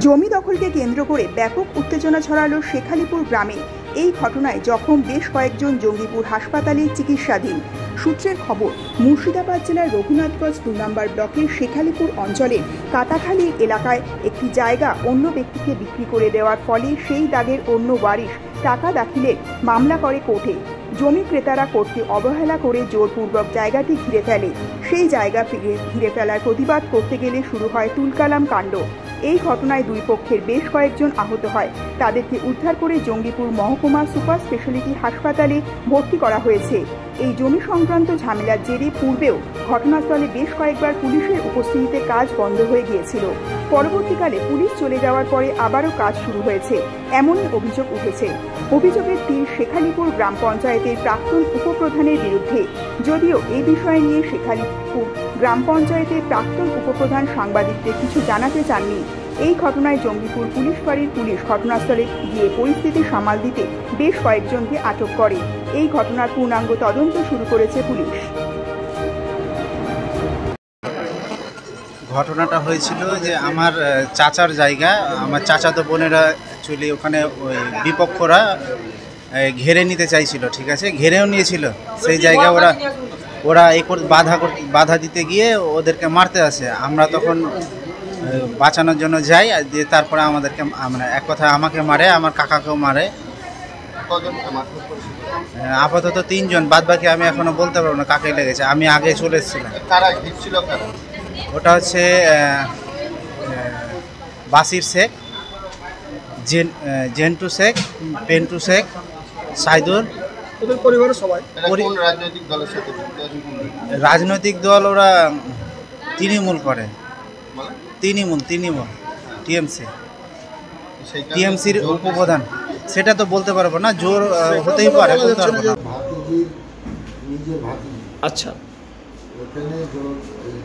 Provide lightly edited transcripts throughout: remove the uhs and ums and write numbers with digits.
জমি দখলকে কেন্দ্র করে ব্যাপক উত্তেজনা ছড়ালো শেখালিপুর গ্রামে। এই ঘটনায় জখম বেশ কয়েকজন জঙ্গিপুর হাসপাতালে চিকিৎসাধীন। সূত্রের খবর, মুর্শিদাবাদ জেলার রঘুনাথগঞ্জ 2 নম্বর ব্লকের শেখালিপুর অঞ্চলের কাটাখালী এলাকায় একটি জায়গা অন্য ব্যক্তিকে বিক্রি করে দেওয়ার ফলে সেই দাগের অন্য ওয়ারিশ টাকা দাখিলে মামলা করে কোর্টে। জমি ক্রেতারা কোর্টকে অবহেলা করে জোরপূর্বক জায়গাটি ঘিরে ফেলে। সেই জায়গা ঘিরে ফেলার প্রতিবাদ করতে গেলে শুরু হয় তুলকালাম কাণ্ড। এই ঘটনায় দুই পক্ষের বেশ কয়েকজন আহত হয়। তাদেরকে উদ্ধার করে জঙ্গিপুর মহকুমা সুপার স্পেশালিটি হাসপাতালে ভর্তি করা হয়েছে। এই জমি সংক্রান্ত ঝামেলার জেরে পূর্বেও ঘটনাস্থলে বেশ কয়েকবার পুলিশের উপস্থিতিতে কাজ বন্ধ হয়ে গিয়েছিল। পরবর্তীকালে পুলিশ চলে যাওয়ার পরে আবারও কাজ শুরু হয়েছে, এমনই অভিযোগ উঠেছে। অভিযোগের তীর শেখালিপুর গ্রাম পঞ্চায়েতের প্রাক্তন উপপ্রধানের বিরুদ্ধে। যদিও এই বিষয় নিয়ে শেখালিপুর গ্রাম পঞ্চায়েতের প্রাক্তন উপপ্রধান সাংবাদিকদের কিছু জানাতে চাননি। এই ঘটনায় জঙ্গিপুর পুলিশ ফাঁড়ির পুলিশ ঘটনাস্থলে গিয়ে পরিস্থিতি সামাল দিতে বেশ কয়েকজনকে আটক করে। এই ঘটনার পূর্ণাঙ্গ তদন্ত শুরু করেছে পুলিশ। ঘটনাটা হয়েছিল যে আমার চাচার জায়গা, আমার চাচাতো বোনেরা অ্যাকচুয়ালি ওখানে ওই বিপক্ষরা ঘেরে নিতে চাইছিল, ঠিক আছে, ঘেরেও নিয়েছিল। সেই জায়গায় ওরা বাধা দিতে গিয়ে ওদেরকে মারতে আসে। আমরা তখন বাঁচানোর জন্য যাই, দিয়ে তারপরে আমাদেরকে মানে এক কথা আমাকে মারে, আমার কাকাকেও মারে। আপাতত 3 জন, বাদ বাকি আমি এখনো বলতে পারবো না কাকে লেগেছে। আমি আগে চলে এসেছিলাম। ওটা হচ্ছে বাসির শেখ, জেন্টু শেখ, পেন্টু শেখ, সাইদুর। ওদের পরিবারের সবাই রাজনৈতিক দল ওরা তৃণমূল করে, তৃণমূল টিএমসির উপপ্রধান। সেটা তো বলতে পারবো না, জোর হতেই পারে, বলতে পারবো না। আচ্ছা, ওখানে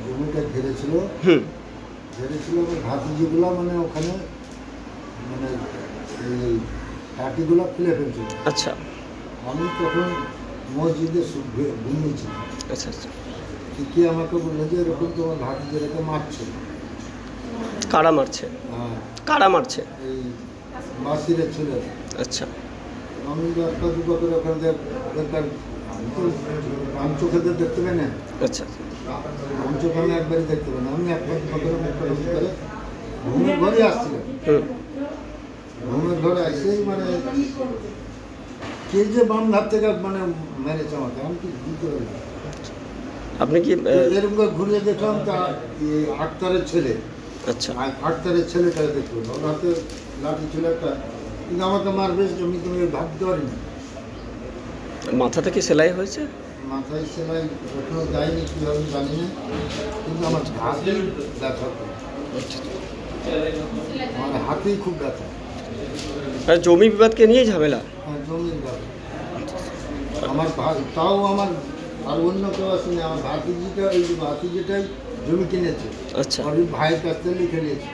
জমিটা ঘিরেছিল, ভাতিজিগুলো মানে ওখানে মানে এই কাঠিগুলো ফেলে ফেলছিল। আচ্ছা, আমি তখন মসজিদে ঘুমিয়েছিলাম। আচ্ছা আচ্ছা, কি আমাকে বললো যে এরকম তোমার ভাতিজিরাকে মারছে। কারা মারছে? কারা মারছে? এই মাসিরের ছেলে। আচ্ছা, আমি একটা দুটো করে ওখানে দেখলাম। আমি তো আম চোখেদের দেখতে পাই না। আচ্ছা, আম চোখে আমি একবারই দেখতে পাই না। আমি একবার করে ঘুমের ঘরে আসছিলাম। ঘুমের ঘরে আসেই মানে কে যে বাম ধার থেকে মানে মেরেছে আমাকে, আমি কি বুঝতে পারি না। আপনি কি এরকম করে ঘুরিয়ে দেখলাম তা আক্তারের ছেলে। আচ্ছা, আক্তারের ছেলেটাকে দেখলাম, ওর হাতে লাঠি ছিল একটা, কিন্তু আমাকে মারবে আমি তুমি ভাবতে পারি না। মাথাতে কি সেলাই হয়েছে? মাথায় সেলাই এখনো যায়নি, কীভাবে জানি না, কিন্তু আমার হাতেই ব্যথা, আমার হাতেই খুব ব্যথা। জমি বিবাদকে নিয়ে ঝামেলা? হ্যাঁ, জমির ব্যাপার। আমার তাও আমার আর অন্য কেউ আসেনি, আমার ভাতিজিটা, এই ভাতিজিটাই জমি কিনেছে। আচ্ছা, ভাইয়ের কাছ থেকে লিখে নিয়েছে।